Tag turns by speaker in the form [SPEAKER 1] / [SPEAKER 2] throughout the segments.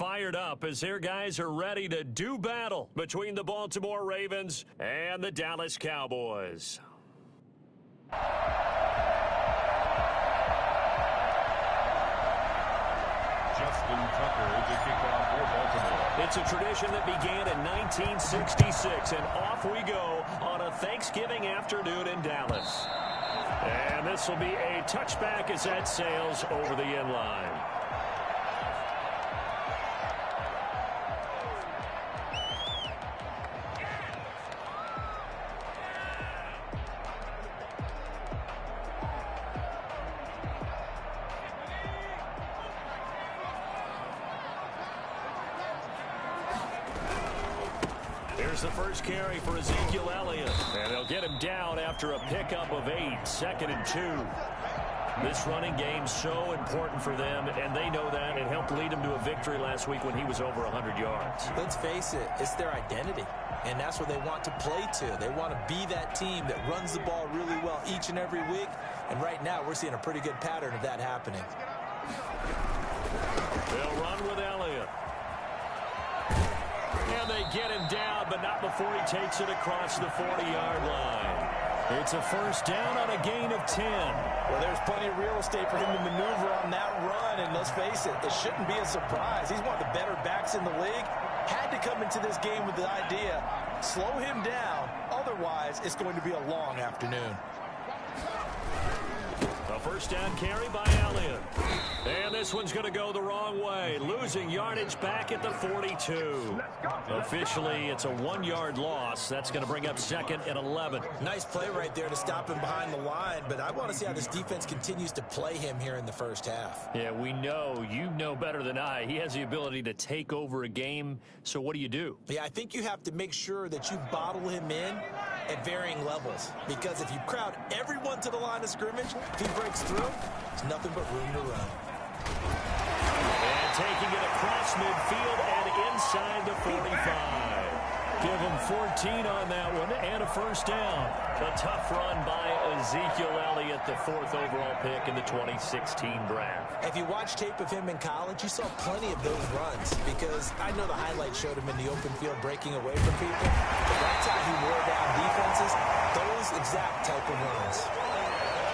[SPEAKER 1] fired up as their guys are ready to do battle between the Baltimore Ravens and the Dallas Cowboys.
[SPEAKER 2] Justin Tucker, the kickoff for Baltimore.
[SPEAKER 1] It's a tradition that began in 1966, and off we go on a Thanksgiving afternoon in Dallas. And this will be a touchback as that sails over the end line. Here's the first carry for Ezekiel Elliott. And they'll get him down after a pickup of 8, 2nd and 2. This running game's so important for them, and they know that. It helped lead them to a victory last week when he was over 100 yards.
[SPEAKER 3] Let's face it, it's their identity, and that's what they want to play to. They want to be that team that runs the ball really well each and every week, and right now we're seeing a pretty good pattern of that happening.
[SPEAKER 1] They'll run with Elliott. And they get him down, but not before he takes it across the 40-yard line. It's a first down on a gain of 10.
[SPEAKER 3] Well, there's plenty of real estate for him to maneuver on that run, and let's face it, it shouldn't be a surprise. He's one of the better backs in the league. Had to come into this game with the idea, slow him down, otherwise it's going to be a long afternoon.
[SPEAKER 1] A first down carry by Elliott. And this one's going to go the wrong way, losing yardage back at the 42. Officially, it's a 1-yard loss. That's going to bring up 2nd and 11.
[SPEAKER 3] Nice play right there to stop him behind the line, but I want to see how this defense continues to play him here in the first half.
[SPEAKER 1] Yeah, we know, you know better than I, he has the ability to take over a game. So what do?
[SPEAKER 3] Yeah, I think you have to make sure that you bottle him in at varying levels, because if you crowd everyone to the line of scrimmage, if he breaks through, there's nothing but room to run.
[SPEAKER 1] And taking it across midfield and inside the 45. Give him 14 on that one and a first down. A tough run by Ezekiel Elliott, the 4th overall pick in the 2016 draft.
[SPEAKER 3] If you watch tape of him in college, you saw plenty of those runs, because I know the highlights showed him in the open field breaking away from people. But that's how he wore down defenses, those exact type of runs.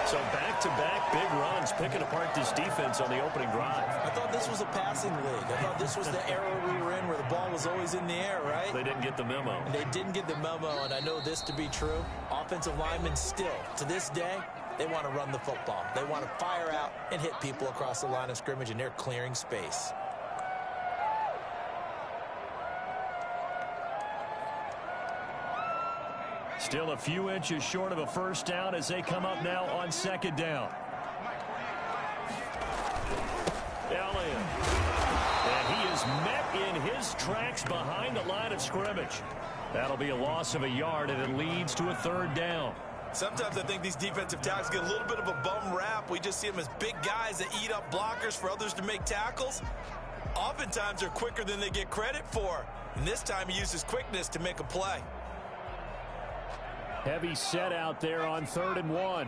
[SPEAKER 1] So back-to-back big runs picking apart this defense on the opening drive.
[SPEAKER 3] I thought this was a passing league. I thought this was the era we were in where the ball was always in the air, right?
[SPEAKER 1] They didn't get the memo.
[SPEAKER 3] And they didn't get the memo, and I know this to be true. Offensive linemen still, to this day, they want to run the football. They want to fire out and hit people across the line of scrimmage, and they're clearing space.
[SPEAKER 1] Still a few inches short of a first down as they come up now on 2nd down. Elliott. And he is met in his tracks behind the line of scrimmage. That'll be a loss of a yard, and it leads to a 3rd down.
[SPEAKER 3] Sometimes I think these defensive tackles get a little bit of a bum rap. We just see them as big guys that eat up blockers for others to make tackles. Oftentimes they're quicker than they get credit for. And this time he uses quickness to make a play.
[SPEAKER 1] Heavy set out there on 3rd and 1.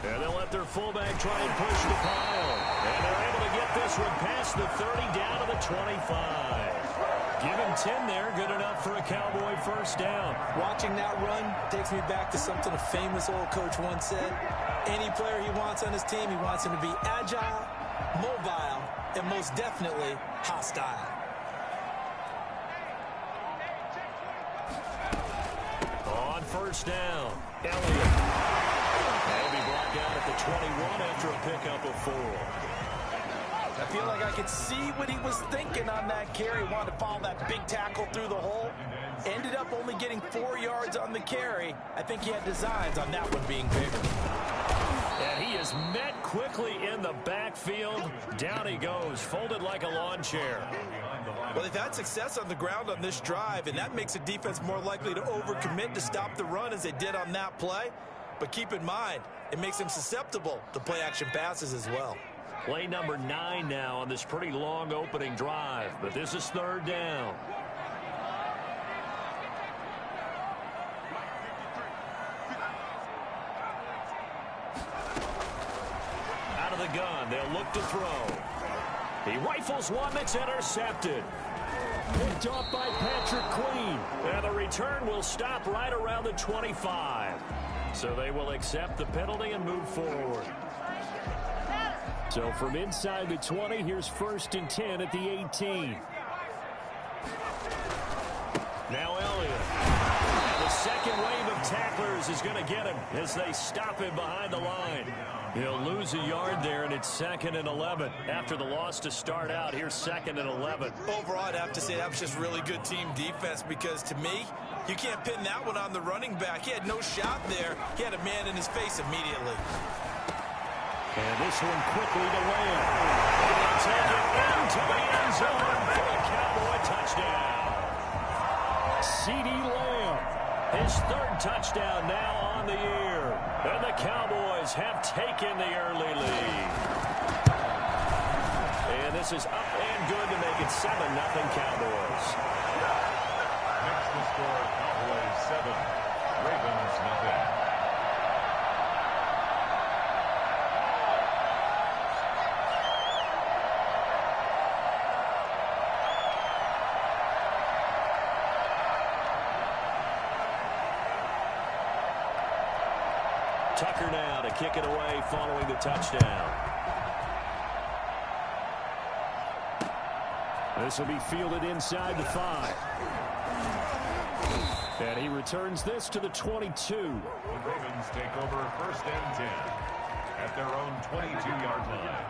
[SPEAKER 1] And they'll let their fullback try and push the pile. And they're able to get this one past the 30 down to the 25. Give him 10 there, good enough for a Cowboy first down.
[SPEAKER 3] Watching that run takes me back to something a famous old coach once said. Any player he wants on his team, he wants him to be agile, mobile, and most definitely hostile.
[SPEAKER 1] On first down, Elliott. He'll be brought down at the 21 after a pickup of 4.
[SPEAKER 3] I feel like I could see what he was thinking on that carry. Wanted to follow that big tackle through the hole. Ended up only getting 4 yards on the carry. I think he had designs on that one being bigger.
[SPEAKER 1] And he is met quickly in the backfield. Down he goes, folded like a lawn chair.
[SPEAKER 3] Well, they've had success on the ground on this drive, and that makes the defense more likely to overcommit to stop the run as they did on that play. But keep in mind, it makes them susceptible to play-action passes as well.
[SPEAKER 1] Play number 9 now on this pretty long opening drive, but this is 3rd down. Out of the the gun. They'll look to throw. He rifles one that's intercepted. Picked off by Patrick Queen. And the return will stop right around the 25. So they will accept the penalty and move forward. So from inside the 20, here's 1st and 10 at the 18. Now Elliott. And the second wave of tacklers is going to get him as they stop him behind the line. He'll lose a yard there, and it's 2nd and 11. After the loss to start out, here's 2nd and 11.
[SPEAKER 3] Overall, I'd have to say that was just really good team defense because, to me, you can't pin that one on the running back. He had no shot there. He had a man in his face immediately.
[SPEAKER 1] And this one quickly to Lamb. He'll take it into the end zone for a Cowboy touchdown. CeeDee Lamb, his 3rd touchdown now on the year. And the Cowboys have taken the early lead. And this is up and good to make it 7-0 Cowboys.
[SPEAKER 2] Next to score, Cowboys 7, Ravens nothing.
[SPEAKER 1] Tucker now to kick it away following the touchdown. This will be fielded inside the 5. And he returns this to the 22.
[SPEAKER 2] The Ravens take over 1st and 10 at their own 22-yard line.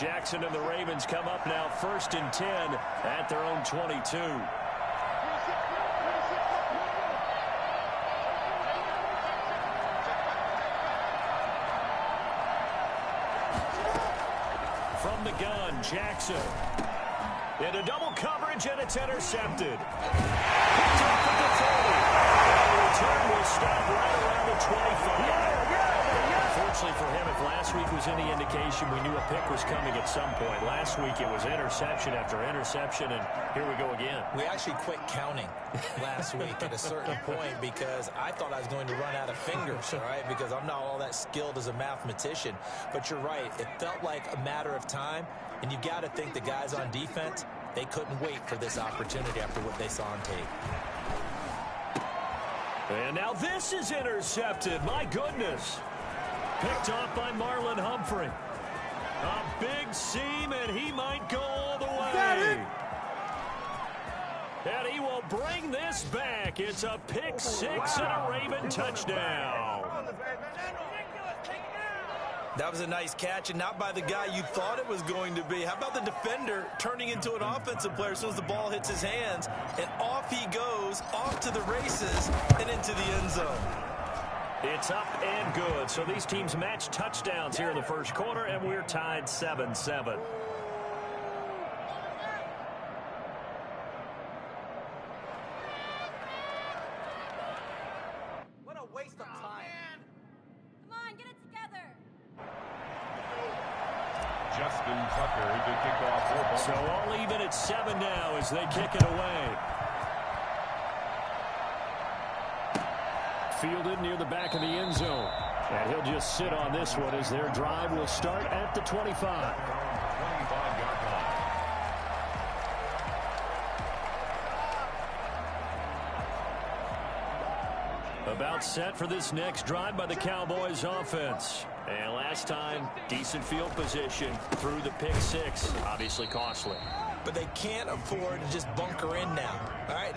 [SPEAKER 1] Jackson and the Ravens come up now 1st and 10 at their own 22. From the gun, Jackson. Into double coverage, and it's intercepted. Picked up at the 30. And the return will stop right around the 25. Unfortunately for him, if last week was any indication, we knew a pick was coming at some point. Last week it was interception after interception, and here we go again.
[SPEAKER 3] We actually quit counting last week at a certain point because I thought I was going to run out of fingers, all right, because I'm not all that skilled as a mathematician. But you're right. It felt like a matter of time, and you've got to think the guys on defense, they couldn't wait for this opportunity after what they saw on tape.
[SPEAKER 1] And now this is intercepted. My goodness. Picked off by Marlon Humphrey. A big seam, and he might go all the way. And he will bring this back. It's a pick 6 and a Raven touchdown.
[SPEAKER 3] That was a nice catch, and not by the guy you thought it was going to be. How about the defender turning into an offensive player as soon as the ball hits his hands, and off he goes, off to the races, and into the end zone.
[SPEAKER 1] It's up and good. So these teams match touchdowns here in the first quarter, and we're tied 7-7.
[SPEAKER 4] What a waste of time.
[SPEAKER 5] Come on, get it together.
[SPEAKER 2] Justin Tucker to kick off for Baltimore.
[SPEAKER 1] So all even at 7 now as they kick it away. Fielded near the back of the end zone. And he'll just sit on this one as their drive will start at the 25.
[SPEAKER 2] 25-yard line.
[SPEAKER 1] About set for this next drive by the Cowboys offense. And last time, decent field position through the pick 6. Obviously costly.
[SPEAKER 3] But they can't afford to just bunker in now. All right,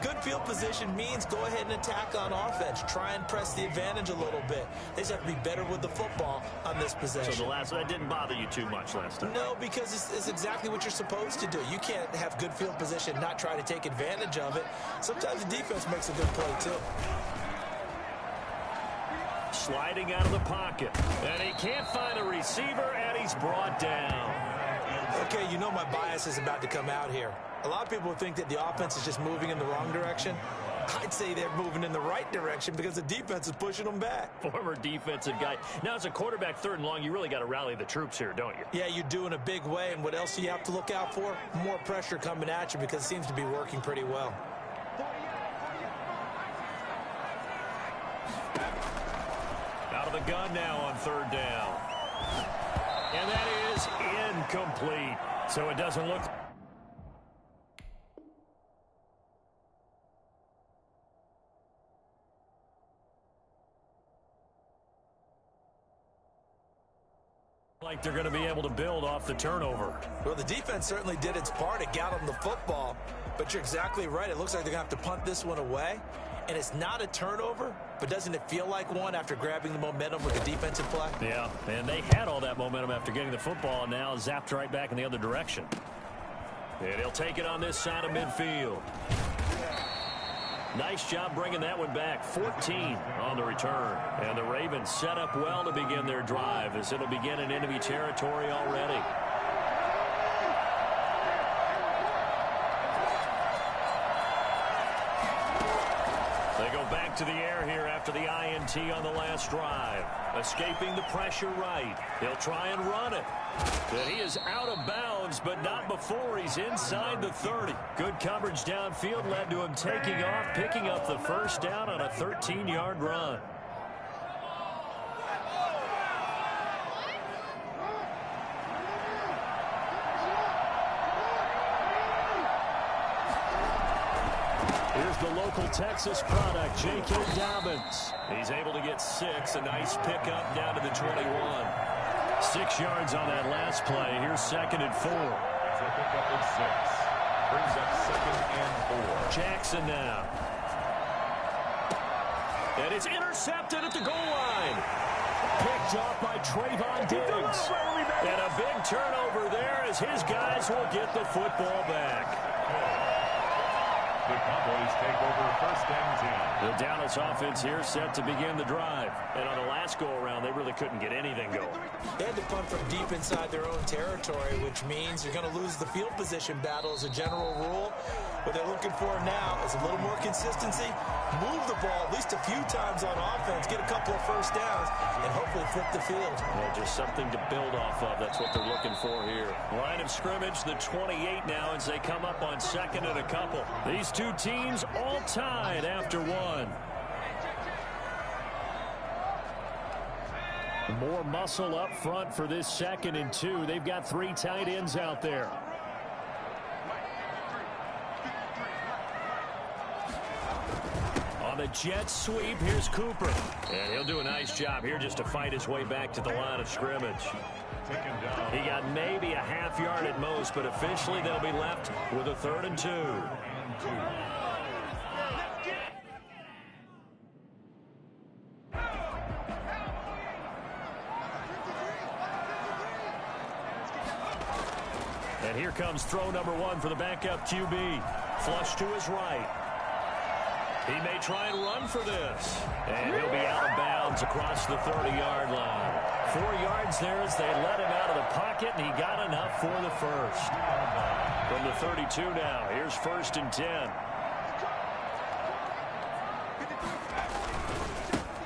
[SPEAKER 3] good field position means go ahead and attack on offense. Try and press the advantage a little bit. They just have to be better with the football on this possession.
[SPEAKER 1] So that didn't bother you too much last time?
[SPEAKER 3] No, because it's exactly what you're supposed to do. You can't have good field position, not try to take advantage of it. Sometimes the defense makes a good play, too.
[SPEAKER 1] Sliding out of the pocket. And he can't find a receiver, and he's brought down.
[SPEAKER 3] Okay, you know my bias is about to come out here. A lot of people think that the offense is just moving in the wrong direction. I'd say they're moving in the right direction because the defense is pushing them back.
[SPEAKER 1] Former defensive guy. Now, as a quarterback, 3rd and long, you really got to rally the troops here, don't you?
[SPEAKER 3] Yeah, you do in a big way. And what else do you have to look out for? More pressure coming at you because it seems to be working pretty well.
[SPEAKER 1] Out of the gun now on 3rd down. And that is incomplete. So it doesn't look like they're going to be able to build off the turnover.
[SPEAKER 3] Well, the defense certainly did its part. It got them the football. But you're exactly right. It looks like they're going to have to punt this one away. And it's not a turnover, but doesn't it feel like one after grabbing the momentum with the defensive play?
[SPEAKER 1] Yeah, and they had all that momentum after getting the football, and now zapped right back in the other direction. And he'll take it on this side of midfield. Nice job bringing that one back. 14 on the return. And the Ravens set up well to begin their drive as it'll begin in enemy territory already. They go back to the air here after the INT on the last drive. Escaping the pressure right. He'll try and run it. But he is out of bounds, but not before he's inside the 30. Good coverage downfield led to him taking off, picking up the 1st down on a 13-yard run. Here's the local Texas product, J.K. Dobbins. He's able to get 6, a nice pickup down to the 21. 6 yards on that last play. Here's 2nd and 4.
[SPEAKER 2] It's a pickup of 6. Brings up 2nd and 4.
[SPEAKER 1] Jackson now. And it's intercepted at the goal line. Picked off by Trayvon Diggs. And a big turnover there as his guys will get the football back.
[SPEAKER 2] The Cowboys take over 1st and 10.
[SPEAKER 1] The Dallas offense here set to begin the drive. And on the last go-around, they really couldn't get anything going.
[SPEAKER 3] They had to punt from deep inside their own territory, which means you're going to lose the field position battle as a general rule. What they're looking for now is a little more consistency, move the ball at least a few times on offense, get a couple of 1st downs, and hopefully flip the field.
[SPEAKER 1] Yeah, just something to build off of. That's what they're looking for here. Line of scrimmage, the 28 now as they come up on 2nd and a couple. These two teams all tied after 1. More muscle up front for this 2nd and 2. They've got 3 tight ends out there. On the jet sweep, here's Cooper. And he'll do a nice job here just to fight his way back to the line of scrimmage. He got maybe a half yard at most, but officially they'll be left with a 3rd and 2. And here comes throw number 1 for the backup QB. Flush to his right. He may try and run for this. And he'll be out of bounds across the 30-yard line. 4 yards there as they let him out of the pocket, and he got enough for the 1st. From the 32 now, here's 1st and 10.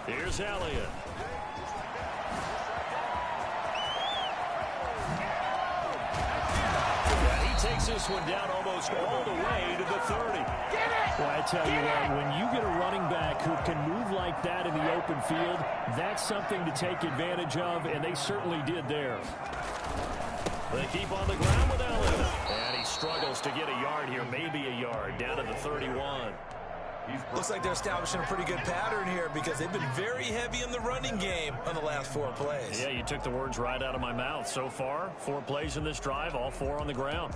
[SPEAKER 1] Here's Elliott. Takes this one down almost all the way to the 30. Well, I tell you what, when you get a running back who can move like that in the open field, that's something to take advantage of, and they certainly did there. They keep on the ground with Elliott. And he struggles to get a yard here, maybe a yard, down to the 31.
[SPEAKER 3] Looks like they're establishing a pretty good pattern here because they've been very heavy in the running game on the last 4 plays.
[SPEAKER 1] Yeah, you took the words right out of my mouth. So far, 4 plays in this drive, all 4 on the ground.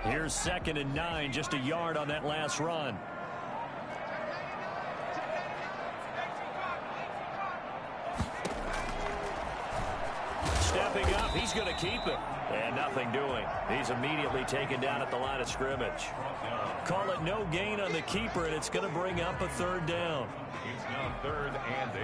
[SPEAKER 1] Here's 2nd and 9, just a yard on that last run. Stepping up, he's going to keep it. And nothing doing. He's immediately taken down at the line of scrimmage. Call it no gain on the keeper, and it's going to bring up a 3rd down.
[SPEAKER 2] It's now 3rd and 8.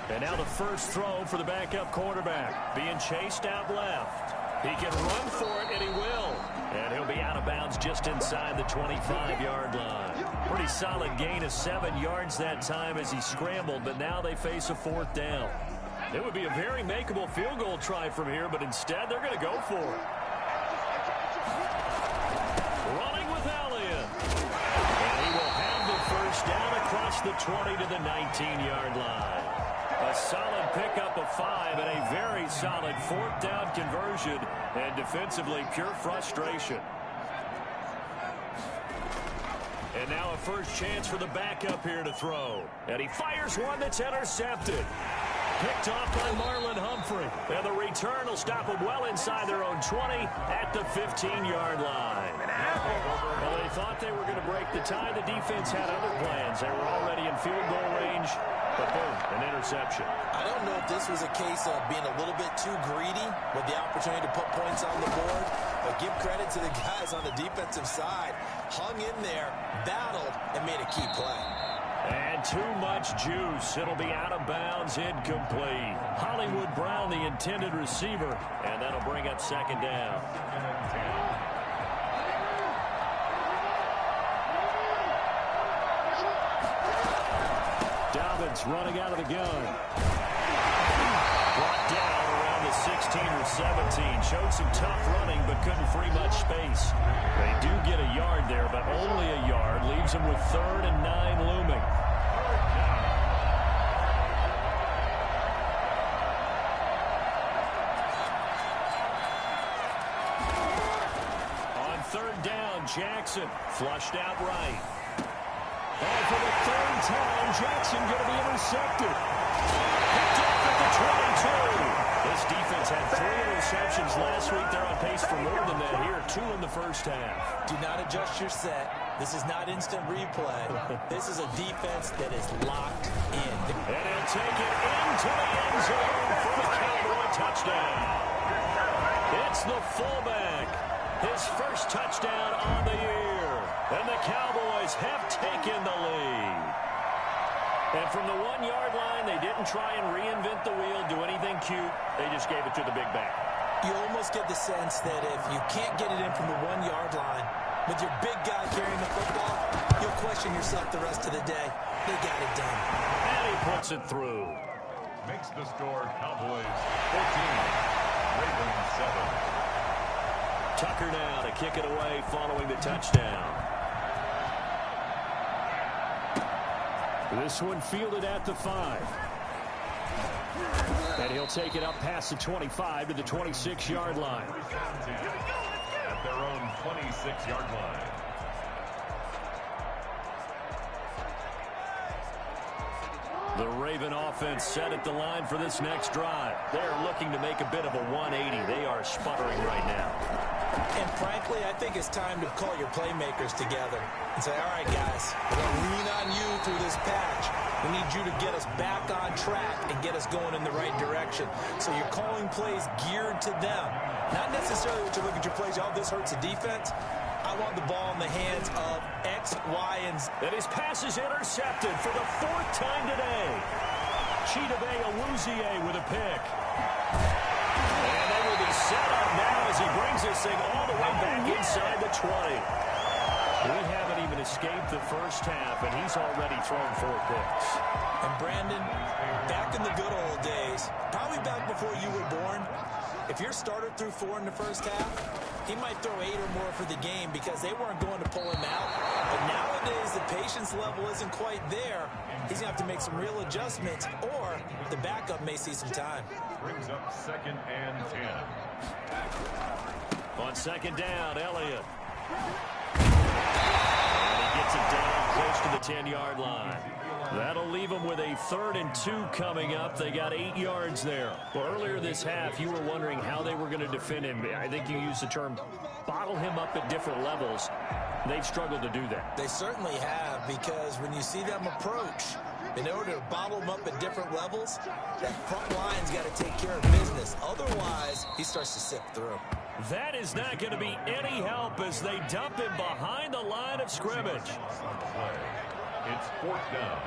[SPEAKER 1] And now the first throw for the backup quarterback. Being chased out left. He can run for it, and he will. And he'll be out of bounds just inside the 25-yard line. Pretty solid gain of 7 yards that time as he scrambled, but now they face a 4th down. It would be a very makeable field goal try from here, but instead they're going to go for it. Running with Elliott. And he will have the first down across the 20 to the 19-yard line. A solid pickup of 5 and a very solid 4th down conversion, and defensively pure frustration. And now a first chance for the backup here to throw. And he fires one that's intercepted. Picked off by Marlon Humphrey. And the return will stop them well inside their own 20 at the 15-yard line. Well, they thought they were going to break the tie. The defense had other plans. They were already in field goal range. But boom, an interception.
[SPEAKER 3] I don't know if this was a case of being a little bit too greedy with the opportunity to put points on the board. But give credit to the guys on the defensive side. Hung in there, battled, and made a key play.
[SPEAKER 1] And too much juice. It'll be out of bounds, incomplete. Hollywood Brown, the intended receiver, and that'll bring up 2nd down. Dobbins running out of the gun. Brought down around the 16 or 17. Showed some tough running, but couldn't free much space. They do get a yard there, but only a yard. Leaves them with 3rd and 9 looming. On 3rd down, Jackson flushed out right. And for the 3rd time, Jackson going to be intercepted. Picked off at the 22. This defense had 3 interceptions last week. They're on pace for more than that here. 2 in the first half.
[SPEAKER 3] Do not adjust your set. This is not instant replay. This is a defense that is locked in.
[SPEAKER 1] And he'll take it into the end zone for the Cowboy touchdown. It's the fullback. His first touchdown on the year. And the Cowboys have taken the lead. And from the 1-yard line, they didn't try and reinvent the wheel, do anything cute. They just gave it to the big back.
[SPEAKER 3] You almost get the sense that if you can't get it in from the 1-yard line, with your big guy carrying the football, you'll question yourself the rest of the day. They got it done.
[SPEAKER 1] And he puts it through.
[SPEAKER 2] Makes the score Cowboys 14, Ravens 7.
[SPEAKER 1] Tucker now to kick it away following the touchdown. This one fielded at the 5. And he'll take it up past the 25 to the 26-yard line.
[SPEAKER 2] At their own 26-yard line.
[SPEAKER 1] The Raven offense set at the line for this next drive. They're looking to make a bit of a 180. They are sputtering right now.
[SPEAKER 3] And frankly, I think it's time to call your playmakers together and say, all right, guys, we're going to lean on you through this patch. We need you to get us back on track and get us going in the right direction. So you're calling plays geared to them. Not necessarily what you look at your plays, oh, this hurts the defense. I want the ball in the hands of X, Y, and Z.
[SPEAKER 1] And his pass is intercepted for the 4th time today. Chidobe Awuzie with a pick. And they will be set up now as he brings this thing all the way back inside the 20. We haven't even escaped the first half, and he's already thrown 4 picks.
[SPEAKER 3] And Brandon, back in the good old days, probably back before you were born, if your starter threw 4 in the first half, he might throw 8 or more for the game because they weren't going to pull him out. But nowadays, the patience level isn't quite there. He's going to have to make some real adjustments, or the backup may see some time.
[SPEAKER 2] Brings up 2nd and 10.
[SPEAKER 1] On 2nd down, Elliott. And he gets it down close to the 10-yard line. That'll leave them with a 3rd and 2 coming up. They got 8 yards there. Well, earlier this half, you were wondering how they were going to defend him. I think you used the term bottle him up at different levels. They've struggled to do that.
[SPEAKER 3] They certainly have, because when you see them approach, in order to bottle him up at different levels, that front line's got to take care of business. Otherwise, he starts to sip through.
[SPEAKER 1] That is not going to be any help as they dump him behind the line of scrimmage.
[SPEAKER 2] It's 4th down.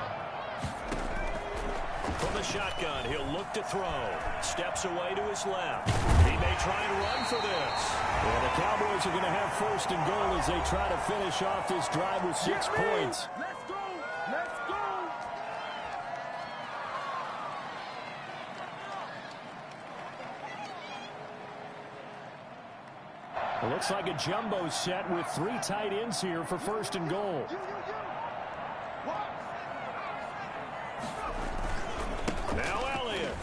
[SPEAKER 1] From the shotgun, he'll look to throw. Steps away to his left. He may try and run for this.
[SPEAKER 6] And the Cowboys are going to have first and goal as they try to finish off this drive with 6 points.
[SPEAKER 7] Let's go! Let's go!
[SPEAKER 6] It looks like a jumbo set with 3 tight ends here for first and goal.
[SPEAKER 1] Now Elliott.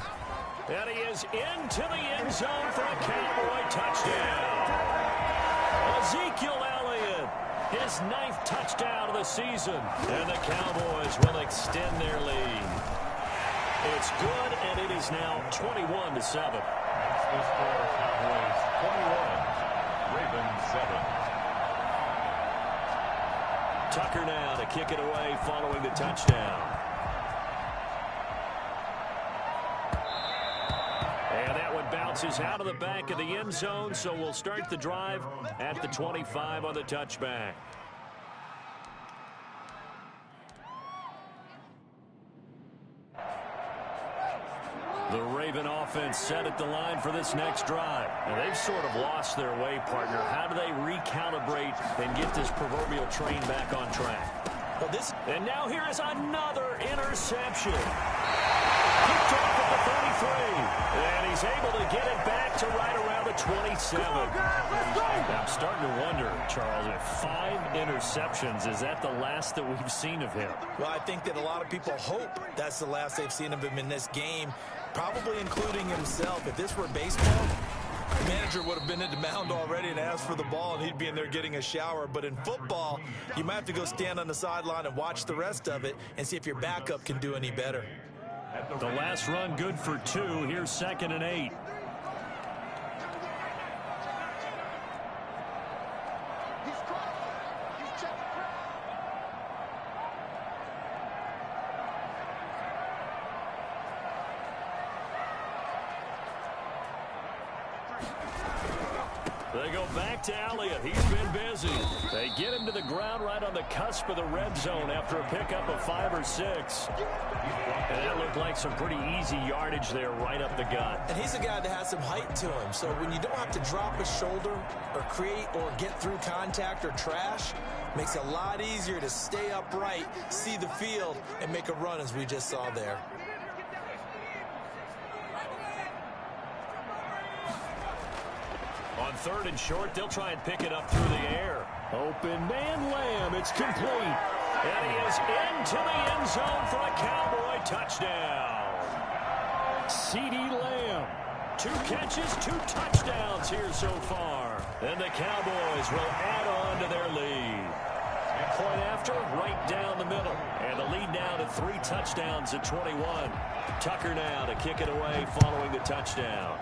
[SPEAKER 1] And he is into the end zone for a Cowboy touchdown. Ezekiel Elliott, his 9th touchdown of the season. And the Cowboys will extend their lead. It's good, and it is now 21-7.
[SPEAKER 2] The score, Cowboys 21, Ravens 7.
[SPEAKER 1] Tucker now to kick it away following the touchdown. And that one bounces out of the back of the end zone, so we'll start the drive at the 25 on the touchback. The Raven offense set at the line for this next drive. And they've sort of lost their way, partner. How do they recalibrate and get this proverbial train back on track?
[SPEAKER 3] Well,
[SPEAKER 1] and now here is another interception. Kicked off at the 33. And he's able to get it back to right around the 27. I'm starting to wonder, Charles, if 5 interceptions, is that the last that we've seen of him?
[SPEAKER 3] Well, I think that a lot of people hope that's the last they've seen of him in this game, probably including himself. If this were baseball, the manager would have been at the mound already and asked for the ball, and he'd be in there getting a shower. But in football, you might have to go stand on the sideline and watch the rest of it and see if your backup can do any better.
[SPEAKER 1] The last run good for 2. Here's 2nd and 8. They go back to Elliott. He's been busy. They get him to the ground right on the cusp of the red zone after a pickup of 5 or 6. And that looked like some pretty easy yardage there right up the gut.
[SPEAKER 3] And he's a guy that has some height to him. So when you don't have to drop a shoulder or create or get through contact or trash, makes it a lot easier to stay upright, see the field, and make a run as we just saw there.
[SPEAKER 1] On 3rd and short, they'll try and pick it up through the air.
[SPEAKER 6] Open man Lamb. It's complete.
[SPEAKER 1] And he is into the end zone for a Cowboy touchdown.
[SPEAKER 6] CeeDee Lamb.
[SPEAKER 1] 2 catches, 2 touchdowns here so far. And the Cowboys will add on to their lead. Point after, right down the middle. And the lead now to 3 touchdowns at 21. Tucker now to kick it away following the touchdown.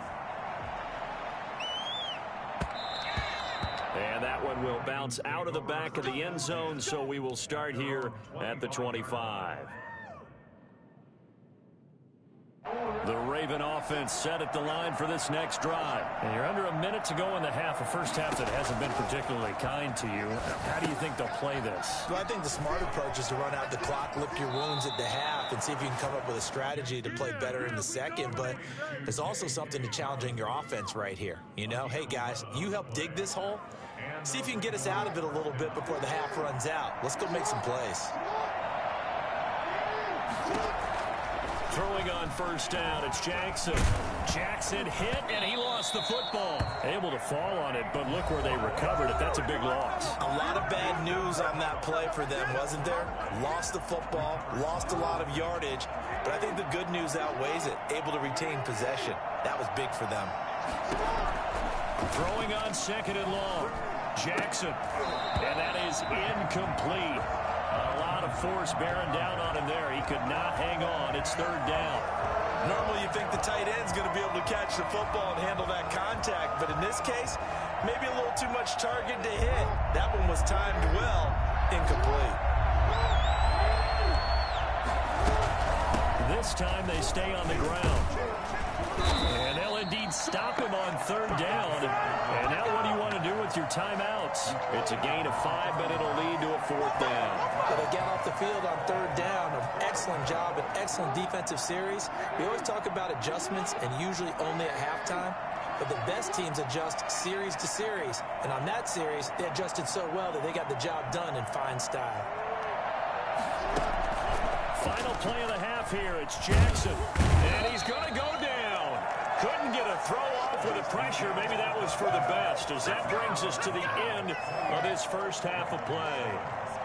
[SPEAKER 1] And that one will bounce out of the back of the end zone, so we will start here at the 25. The Raven offense set at the line for this next drive.
[SPEAKER 6] And you're under a minute to go in the half, a first half that hasn't been particularly kind to you. How do you think they'll play this?
[SPEAKER 3] Well, I think the smart approach is to run out the clock, lick your wounds at the half, and see if you can come up with a strategy to play better in the second. But there's also something to challenging your offense right here. You know, hey, guys, you help dig this hole. See if you can get us out of it a little bit before the half runs out. Let's go make some plays.
[SPEAKER 1] Throwing on first down, it's Jackson. Jackson hit, and he lost the football.
[SPEAKER 6] Able to fall on it, but look where they recovered it. That's a big loss.
[SPEAKER 3] A lot of bad news on that play for them, wasn't there? Lost the football, lost a lot of yardage, but I think the good news outweighs it. Able to retain possession. That was big for them.
[SPEAKER 1] Throwing on 2nd and long. Jackson. And that is incomplete. A lot of force bearing down on him there. He could not hang on. It's 3rd down.
[SPEAKER 3] Normally you think the tight end's going to be able to catch the football and handle that contact, but in this case, maybe a little too much target to hit. That one was timed well. Incomplete.
[SPEAKER 1] This time they stay on the ground. And they'll indeed stop him on 3rd down. And now what do you want to do with your timeouts. It's a gain of 5, but it'll lead to a 4th down.
[SPEAKER 3] Well, they got off the field on 3rd down. An excellent job, an excellent defensive series. We always talk about adjustments and usually only at halftime. But the best teams adjust series to series. And on that series, they adjusted so well that they got the job done in fine style.
[SPEAKER 1] Final play of the half here. It's Jackson. And he's going to go down. Couldn't get a throw off with the pressure. Maybe that was for the best, as that brings us to the end of this first half of play.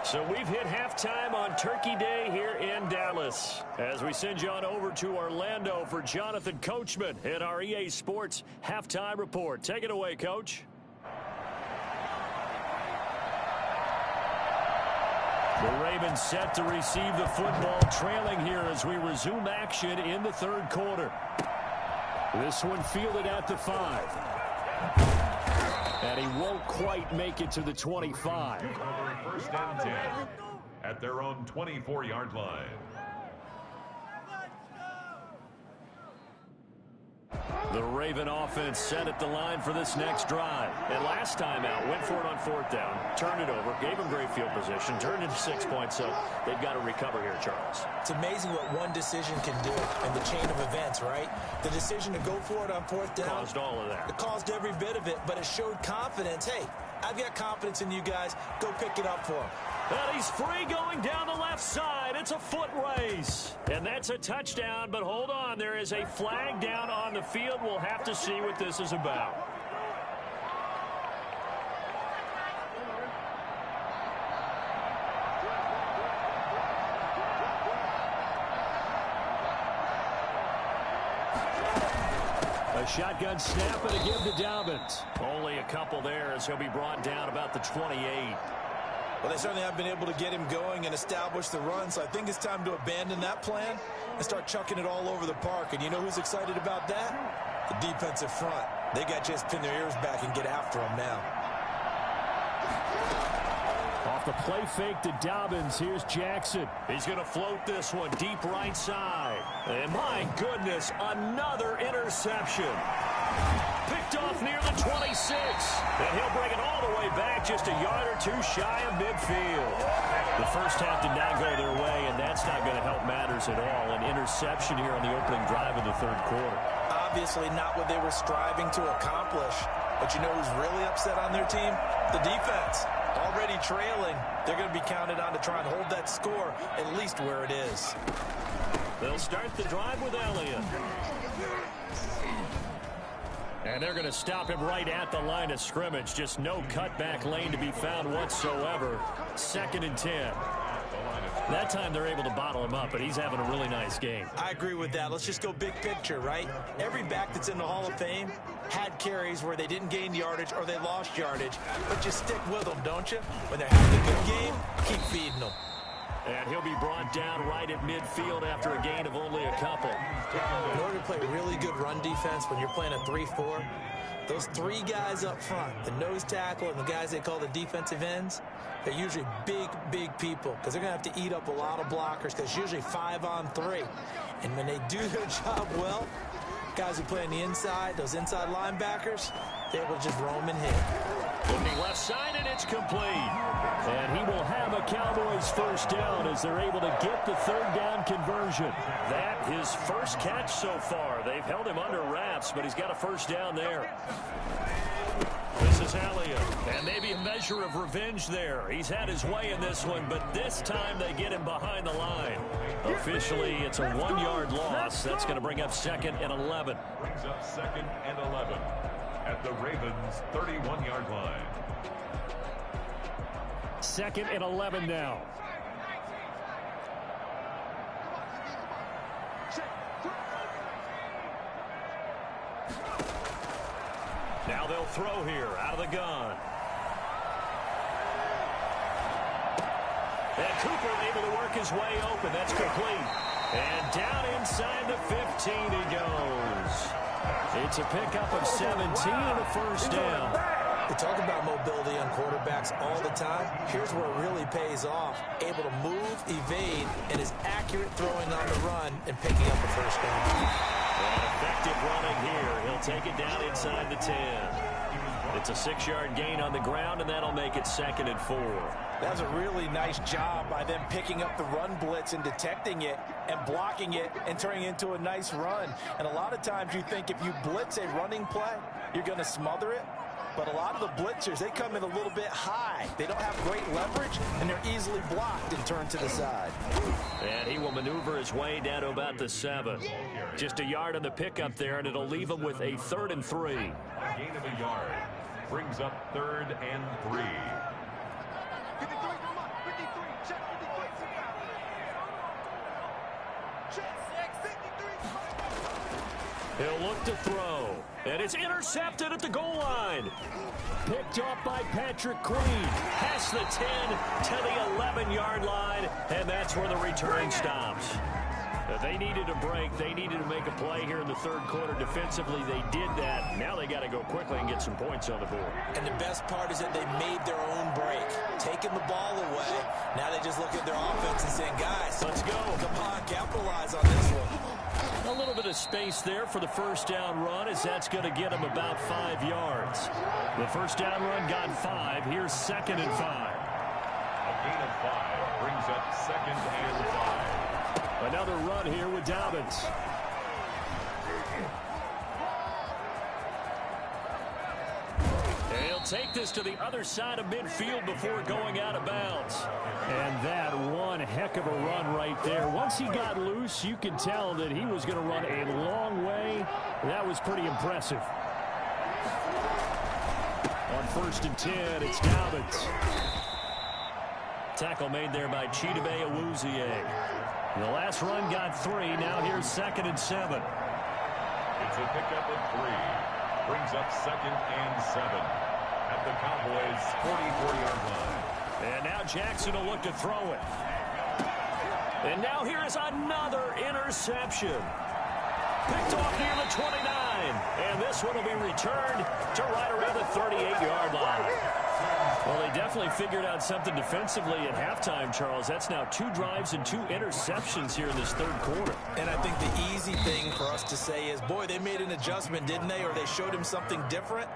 [SPEAKER 1] So we've hit halftime on Turkey Day here in Dallas. As we send you on over to Orlando for Jonathan Coachman in our EA Sports Halftime Report. Take it away, Coach. The Ravens set to receive the football, trailing here as we resume action in the 3rd quarter. This one fielded at the 5. And he won't quite make it to the 25.
[SPEAKER 2] Over 1st and 10 at their own 24-yard line.
[SPEAKER 1] The Raven offense set at the line for this next drive. And last time out, went for it on 4th down, turned it over, gave them great field position, turned into 6 points, so they've got to recover here, Charles.
[SPEAKER 3] It's amazing what one decision can do in the chain of events, right? The decision to go for it on 4th down.
[SPEAKER 1] Caused all of that.
[SPEAKER 3] It caused every bit of it, but it showed confidence. Hey, I've got confidence in you guys. Go pick it up for him.
[SPEAKER 1] And he's free going down the left side. It's a foot race. And that's a touchdown, but hold on. There is a flag down on the field. We'll have to see what this is about. A shotgun snap and a give to Dobbins. Only a couple there as he'll be brought down about the 28.
[SPEAKER 3] Well, they certainly have been able to get him going and establish the run, so I think it's time to abandon that plan and start chucking it all over the park. And you know who's excited about that? The defensive front. They got to just pin their ears back and get after him now.
[SPEAKER 1] Off the play fake to Dobbins, here's Jackson. He's going to float this one deep right side. And my goodness, another interception. Picked off near the 26. And he'll bring it all the way back just a yard or 2 shy of midfield. The first half did not go their way, and that's not going to help matters at all. An interception here on the opening drive of the 3rd quarter.
[SPEAKER 3] Obviously not what they were striving to accomplish. But you know who's really upset on their team? The defense. Already trailing. They're going to be counted on to try and hold that score at least where it is.
[SPEAKER 1] They'll start the drive with Elliott. And they're going to stop him right at the line of scrimmage. Just no cutback lane to be found whatsoever. 2nd and 10. That time they're able to bottle him up, but he's having a really nice game.
[SPEAKER 3] I agree with that. Let's just go big picture, right? Every back that's in the Hall of Fame had carries where they didn't gain yardage or they lost yardage. But you stick with them, don't you? When they're having a good game, keep feeding them.
[SPEAKER 1] And he'll be brought down right at midfield after a gain of only a couple.
[SPEAKER 3] In order to play really good run defense when you're playing a 3-4, those 3 guys up front, the nose tackle and the guys they call the defensive ends, they're usually big, big people because they're going to have to eat up a lot of blockers because it's usually 5-on-3. And when they do their job well, guys who play on the inside, those inside linebackers, they're able to just roam and hit.
[SPEAKER 1] Looking left side, and it's complete. And he will have a Cowboys first down as they're able to get the 3rd down conversion. That his first catch so far. They've held him under wraps, but he's got a first down there. This is Elliott, and maybe a measure of revenge there. He's had his way in this one, but this time they get him behind the line. Officially, it's a 1-yard loss. That's going to bring up 2nd and 11.
[SPEAKER 2] Brings up 2nd and 11 at the Ravens' 31-yard line.
[SPEAKER 1] 2nd and 11 now. Now they'll throw here out of the gun. And Cooper able to work his way open. That's complete. And down inside the 15 he goes. It's a pickup of 17 and a first down.
[SPEAKER 3] We talk about mobility on quarterbacks all the time. Here's where it really pays off. Able to move, evade, and is accurate throwing on the run and picking up a first down.
[SPEAKER 1] And effective running here. He'll take it down inside the 10. It's a 6-yard gain on the ground, and that'll make it 2nd and 4.
[SPEAKER 3] That was a really nice job by them picking up the run blitz and detecting it and blocking it and turning it into a nice run. And a lot of times you think if you blitz a running play, you're going to smother it. But a lot of the blitzers, they come in a little bit high. They don't have great leverage, and they're easily blocked and turned to the side.
[SPEAKER 1] And he will maneuver his way down to about the 7. Just a yard on the pickup there, and it'll leave him with a 3rd and 3.
[SPEAKER 2] A gain of a yard brings up 3rd and 3.
[SPEAKER 1] He'll look to throw, and it's intercepted at the goal line. Picked off by Patrick Queen. Past the 10 to the 11-yard line, and that's where the return stops. They needed a break. They needed to make a play here in the 3rd quarter. Defensively, they did that. Now they got to go quickly and get some points on the board.
[SPEAKER 3] And the best part is that they made their own break, taking the ball away. Now they just look at their offense and saying, guys,
[SPEAKER 1] let's go.
[SPEAKER 3] Come on, capitalize on this one.
[SPEAKER 1] A little bit of space there for the first down run, as that's going to get him about 5 yards. The first down run got 5. Here's 2nd and 5.
[SPEAKER 2] A gain of 5 brings up 2nd and 5.
[SPEAKER 1] Another run here with Dobbins. And he'll take this to the other side of midfield before going out of bounds. And that one heck of a run right there. Once he got loose, you could tell that he was going to run a long way. That was pretty impressive. On 1st and 10, it's Dobbins. Tackle made there by Chidobe Awuzie. The last run got 3. Now here's 2nd and 7.
[SPEAKER 2] It's a pickup of 3. Brings up 2nd and 7 at the Cowboys' 44-yard line.
[SPEAKER 1] And now Jackson will look to throw it. And now here is another interception. Picked off near the 29. And this one will be returned to right around the 38-yard line. Well, they definitely figured out something defensively at halftime, Charles. That's now 2 drives and 2 interceptions here in this 3rd quarter.
[SPEAKER 3] And I think the easy thing for us to say is, boy, they made an adjustment, didn't they? Or they showed him something different.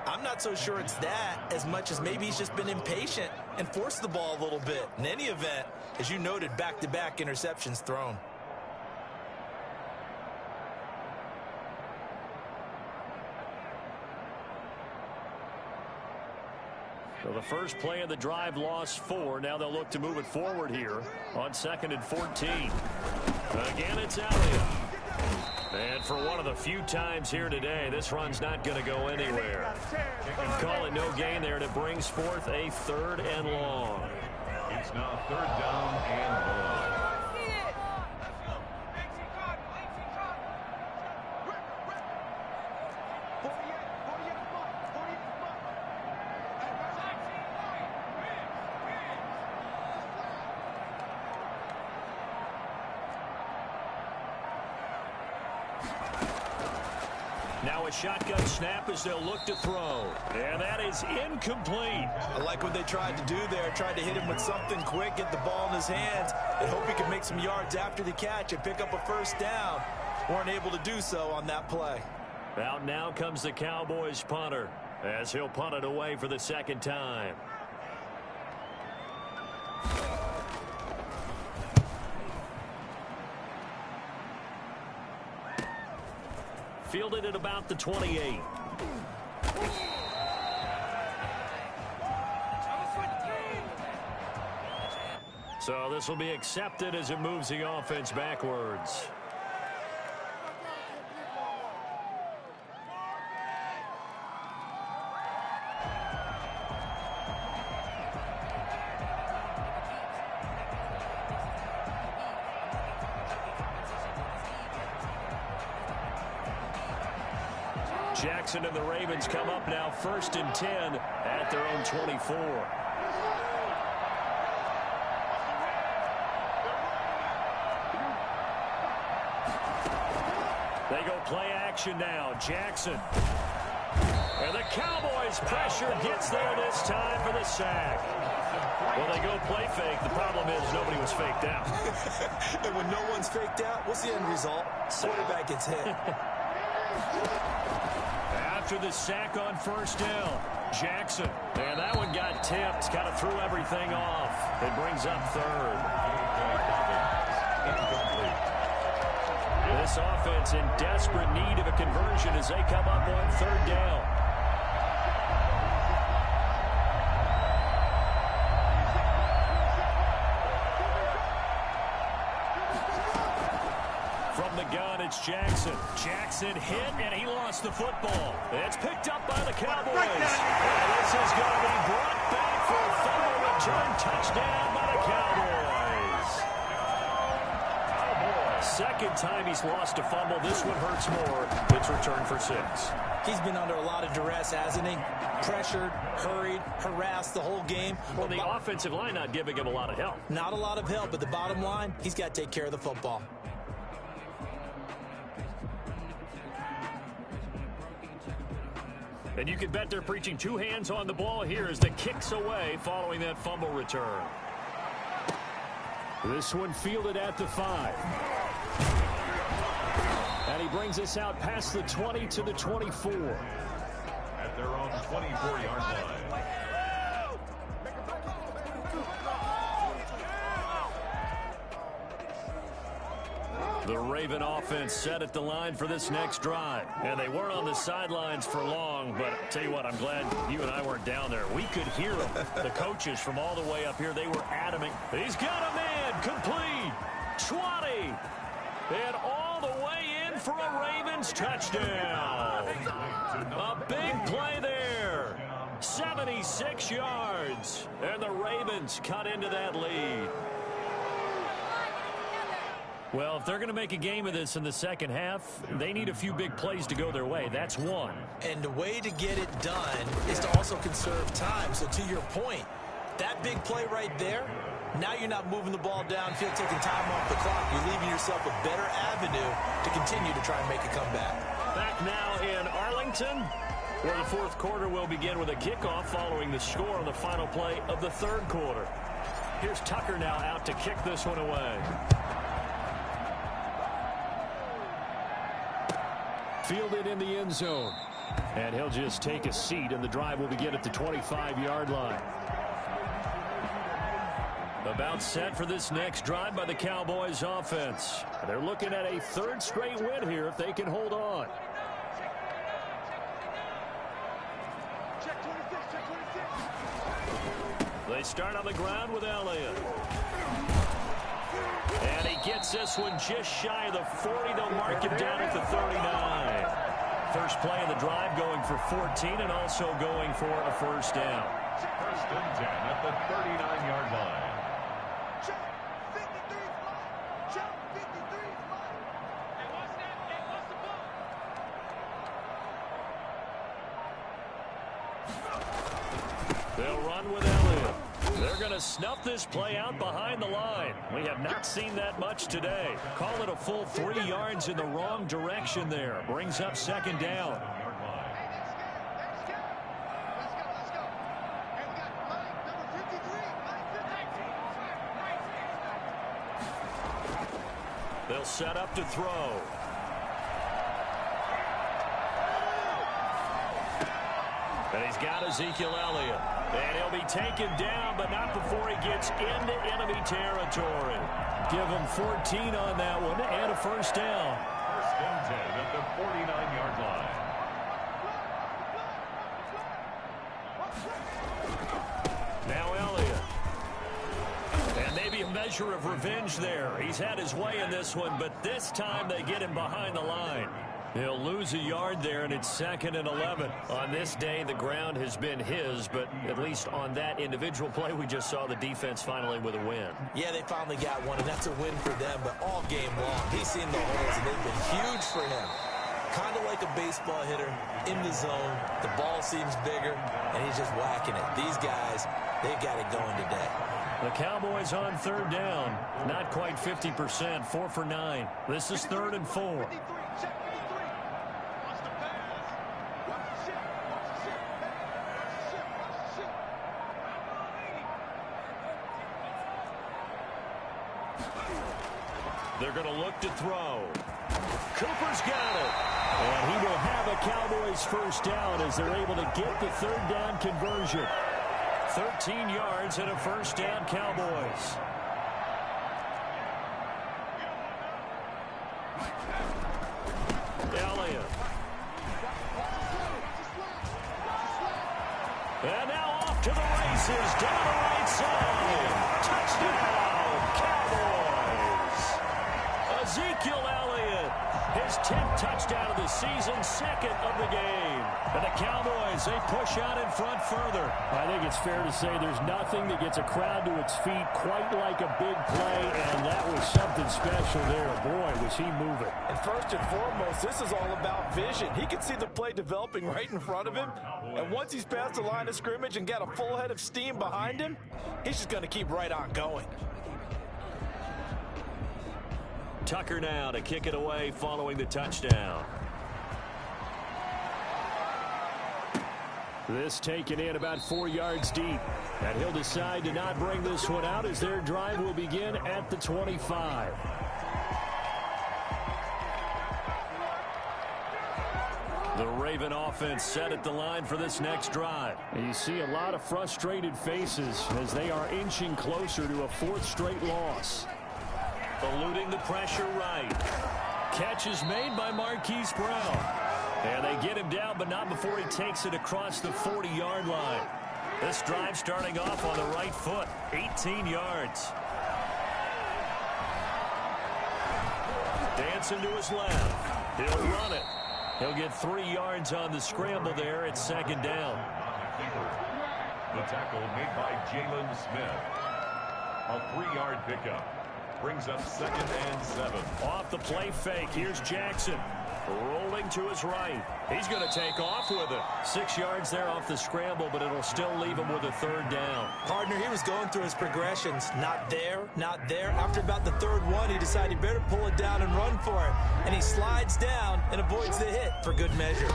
[SPEAKER 3] I'm not so sure it's that as much as maybe he's just been impatient and forced the ball a little bit. In any event, as you noted, back-to-back interceptions thrown.
[SPEAKER 1] So the first play of the drive lost 4. Now they'll look to move it forward here on 2nd and 14. Again, it's Elliott. And for one of the few times here today, this run's not going to go anywhere. Call it no gain there, and it brings forth a 3rd and long.
[SPEAKER 2] It's now 3rd down and long.
[SPEAKER 1] Now a shotgun snap as they'll look to throw. And that is incomplete.
[SPEAKER 3] I like what they tried to do there. Tried to hit him with something quick, get the ball in his hands, and hope he could make some yards after the catch and pick up a 1st down. Weren't able to do so on that play.
[SPEAKER 1] Out now comes the Cowboys punter as he'll punt it away for the 2nd time. Fielded at about the 28. So this will be accepted as it moves the offense backwards. Jackson and the Ravens come up now 1st and 10 at their own 24. They go play action now. Jackson. And the Cowboys pressure gets there this time for the sack. Well, they go play fake. The problem is nobody was faked out.
[SPEAKER 3] And when no one's faked out, what's the end result? Quarterback gets hit.
[SPEAKER 1] after the sack on first down. Jackson. And that one got tipped. Kind of threw everything off. It brings up third. This offense in desperate need of a conversion as they come up on third down. From the gun, it's Jackson. Jackson hit, and he lost the football. It's picked up by the Cowboys. And this is going to be brought back for a fumble return touchdown by the Cowboys. Second time he's lost a fumble. This one hurts more. It's returned for 6.
[SPEAKER 3] He's been under a lot of duress, hasn't he? Pressured, hurried, harassed the whole game.
[SPEAKER 1] Well, the offensive line not giving him a lot of help.
[SPEAKER 3] Not a lot of help, but the bottom line, he's got to take care of the football.
[SPEAKER 1] And you can bet they're preaching 2 hands on the ball here as the kick's away following that fumble return. This one fielded at the 5. And he brings us out past the 20 to the 24.
[SPEAKER 2] At their own 24-yard line.
[SPEAKER 1] The Raven offense set at the line for this next drive. And they weren't on the sidelines for long, but I'll tell you what, I'm glad you and I weren't down there. We could hear them. The coaches from all the way up here, they were adamant. He's got a man, complete, 20, and all the way in for a Ravens touchdown. A big play there, 76 yards, and the Ravens cut into that lead. Well, if they're going to make a game of this in the second half, they need a few big plays to go their way. That's one.
[SPEAKER 3] And the way to get it done is to also conserve time. So to your point, that big play right there, now you're not moving the ball downfield, taking time off the clock. You're leaving yourself a better avenue to continue to try and make a comeback.
[SPEAKER 1] Back now in Arlington, where the fourth quarter will begin with a kickoff following the score on the final play of the third quarter. Here's Tucker now out to kick this one away. Fielded in the end zone. And he'll just take a seat, and the drive will begin at the 25-yard line. About set for this next drive by the Cowboys offense. They're looking at a third straight win here if they can hold on. They start on the ground with Elliott. And he gets this one just shy of the 40. They'll mark him down at the 39. First play of the drive going for 14 and also going for a first down.
[SPEAKER 2] First and 10 at the 39-yard line.
[SPEAKER 1] They'll run with Elliott. They're going to snuff this play out behind the line. We have not seen that much today. Call it a full 3 yards in the wrong direction there. Brings up second down. They'll set up to throw. And he's got Ezekiel Elliott. And he'll be taken down, but not before he gets into enemy territory. Give him 14 on that one and a first down.
[SPEAKER 2] First and 10 at the 49-yard line.
[SPEAKER 1] Now Elliott. And maybe a measure of revenge there. He's had his way in this one, but this time they get him behind the line. He'll lose a yard there, and it's 2nd and 11. On this day, the ground has been his, but at least on that individual play, we just saw the defense finally with a win.
[SPEAKER 3] Yeah, they finally got one, and that's a win for them, but all game long, he's seen the holes, and they've been huge for him. Kind of like a baseball hitter in the zone. The ball seems bigger, and he's just whacking it. These guys, they got it going today.
[SPEAKER 1] The Cowboys on third down. Not quite 50%, 4 for 9. This is 3rd and 4. They're going to look to throw. Cooper's got it. And he will have a Cowboys first down as they're able to get the third down conversion. 13 yards and a first down, Cowboys. Elliott. And now off to the races, down the right side. Touchdown, Cowboys. Ezekiel Elliott, his 10th touchdown of the season, second of the game. And the Cowboys, they push out in front further.
[SPEAKER 6] I think it's fair to say there's nothing that gets a crowd to its feet quite like a big play, and that was something special there. Boy, was he moving.
[SPEAKER 3] And first and foremost, this is all about vision. He can see the play developing right in front of him, and once he's past the line of scrimmage and got a full head of steam behind him, he's just going to keep right on going.
[SPEAKER 1] Tucker now to kick it away following the touchdown.
[SPEAKER 6] This taken in about 4 yards deep. And he'll decide to not bring this one out as their drive will begin at the 25.
[SPEAKER 1] The Raven offense set at the line for this next drive.
[SPEAKER 6] And you see a lot of frustrated faces as they are inching closer to a fourth straight loss.
[SPEAKER 1] Eluding the pressure right. Catch is made by Marquise Brown. And they get him down, but not before he takes it across the 40-yard line. This drive starting off on the right foot, 18 yards. Dancing to his left. He'll run it. He'll get 3 yards on the scramble there at second down.
[SPEAKER 2] The tackle made by Jalen Smith. A 3-yard pickup. Brings up 2nd and 7.
[SPEAKER 1] Off the play fake, here's Jackson. Rolling to his right. He's going to take off with it. 6 yards there off the scramble, but it'll still leave him with a third down.
[SPEAKER 3] Partner, he was going through his progressions. Not there, not there. After about the third one, he decided he better pull it down and run for it. And he slides down and avoids the hit for good measure.
[SPEAKER 1] And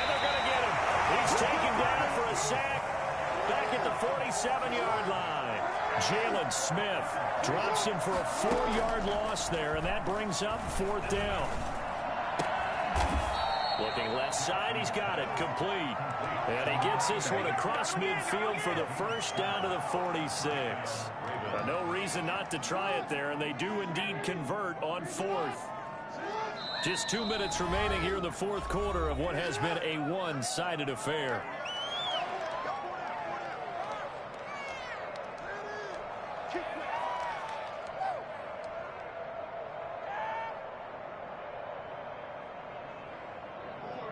[SPEAKER 1] they're going to get him. He's taken down for a sack. Back at the 47-yard line. Jalen Smith drops him for a 4-yard loss there, and that brings up fourth down. Looking left side, he's got it complete. And he gets this one across midfield for the first down to the 46. No reason not to try it there, and they do indeed convert on fourth. Just 2 minutes remaining here in the fourth quarter of what has been a one-sided affair.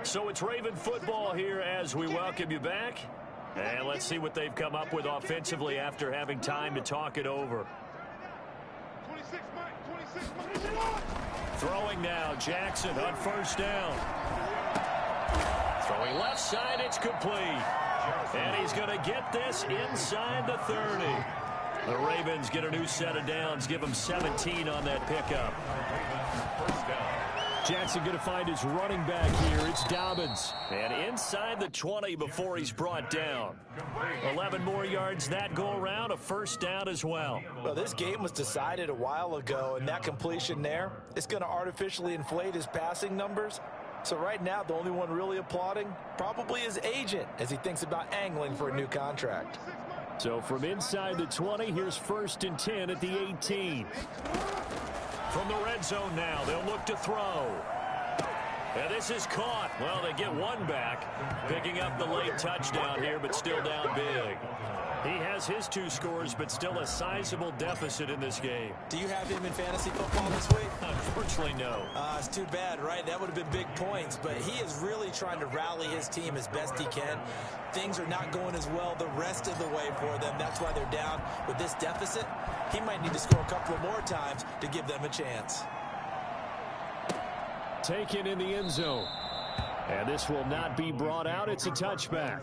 [SPEAKER 1] So it's Raven football here as we welcome you back. And let's see what they've come up with offensively after having time to talk it over. Throwing now, Jackson on first down. Throwing left side, it's complete. And he's going to get this inside the 30. The Ravens get a new set of downs, give them 17 on that pickup.
[SPEAKER 2] First down.
[SPEAKER 6] Jackson going to find his running back here. It's Dobbins.
[SPEAKER 1] And inside the 20 before he's brought down. 11 more yards that go around, a first down as well.
[SPEAKER 3] Well, this game was decided a while ago, and that completion there is going to artificially inflate his passing numbers. So right now, the only one really applauding probably his agent as he thinks about angling for a new contract.
[SPEAKER 6] So from inside the 20, here's 1st and 10 at the 18.
[SPEAKER 1] From the red zone now, they'll look to throw. And this is caught. Well, they get one back, picking up the late touchdown here, but still down big. He has his 2 scores, but still a sizable deficit in this game.
[SPEAKER 3] Do you have him in fantasy football this week?
[SPEAKER 1] Unfortunately, no.
[SPEAKER 3] It's too bad, right? That would have been big points, but he is really trying to rally his team as best he can. Things are not going as well the rest of the way for them. That's why they're down with this deficit. He might need to score a couple of more times to give them a chance.
[SPEAKER 6] Taken in the end zone. And this will not be brought out. It's a touchback.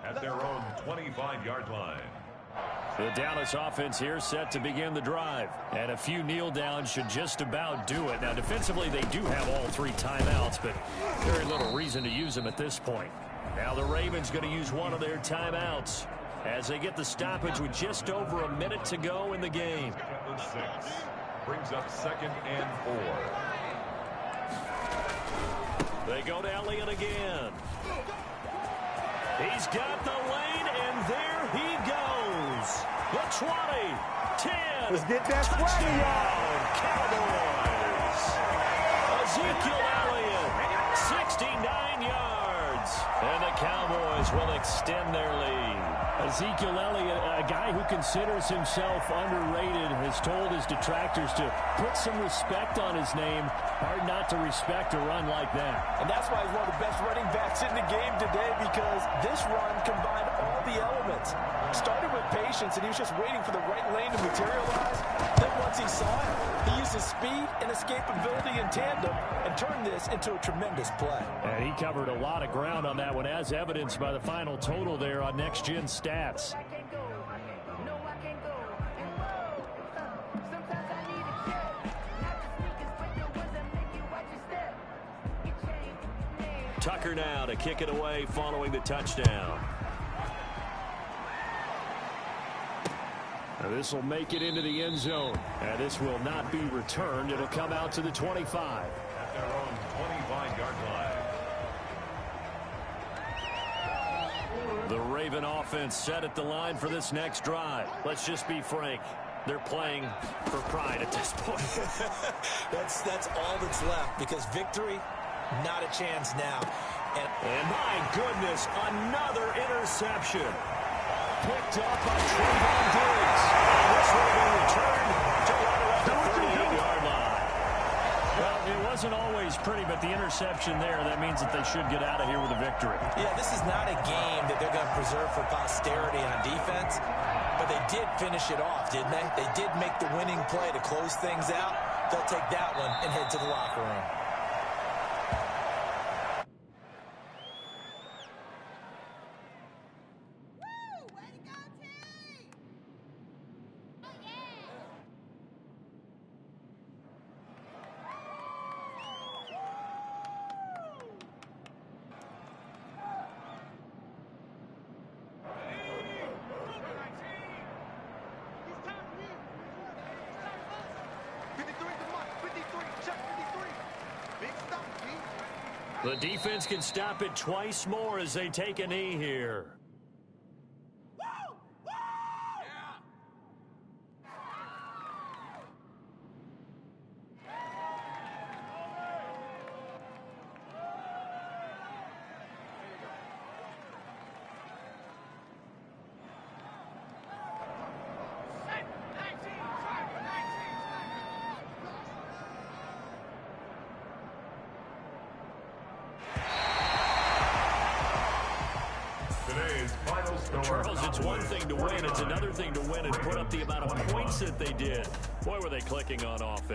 [SPEAKER 2] At their own 25-yard line.
[SPEAKER 1] The Dallas offense here set to begin the drive. And a few kneel downs should just about do it. Now, defensively, they do have all 3 timeouts, but very little reason to use them at this point. Now the Ravens going to use one of their timeouts. as they get the stoppage with just over a minute to go in the game.
[SPEAKER 2] 6. Brings up 2nd and 4.
[SPEAKER 1] They go to Elliott again. He's got the lane, and there he goes. The 20, 10.
[SPEAKER 7] Let's get that
[SPEAKER 1] touchdown, Cowboys. Ezekiel Elliott, 69 yards. And the Cowboys will extend their lead.
[SPEAKER 6] Ezekiel Elliott, a guy who considers himself underrated, has told his detractors to put some respect on his name. Hard not to respect a run like that.
[SPEAKER 3] And that's why he's one of the best running backs in the game today, because this run combined all the elements. Started with patience, and he was just waiting for the right lane to materialize. Then once he saw it, he used his speed and escapability in tandem and turned this into a tremendous play.
[SPEAKER 6] And he covered a lot of ground on that one, as evidenced by the final total there on Next Gen Stats.
[SPEAKER 1] Tucker now to kick it away following the touchdown.
[SPEAKER 6] Now this will make it into the end zone. And this will not be returned. It'll come out to the 25.
[SPEAKER 2] At their own 25-yard line.
[SPEAKER 1] The Raven offense set at the line for this next drive. Let's just be frank. They're playing for pride at this point.
[SPEAKER 3] That's all that's left, because victory, not a chance now.
[SPEAKER 1] And my goodness, another interception. Picked up by Trayvon Diggs. And this will be returned to right around the 38-yard line.
[SPEAKER 6] Well, it wasn't always pretty, but the interception there, that means that they should get out of here with a victory.
[SPEAKER 3] Yeah, this is not a game that they're going to preserve for posterity on defense, but they did finish it off, didn't they? They did make the winning play to close things out. They'll take that one and head to the locker room.
[SPEAKER 1] The defense can stop it twice more as they take a knee here. Charles, it's one thing to win. It's another thing to win and put up the amount of points that they did. Boy, were they clicking on offense.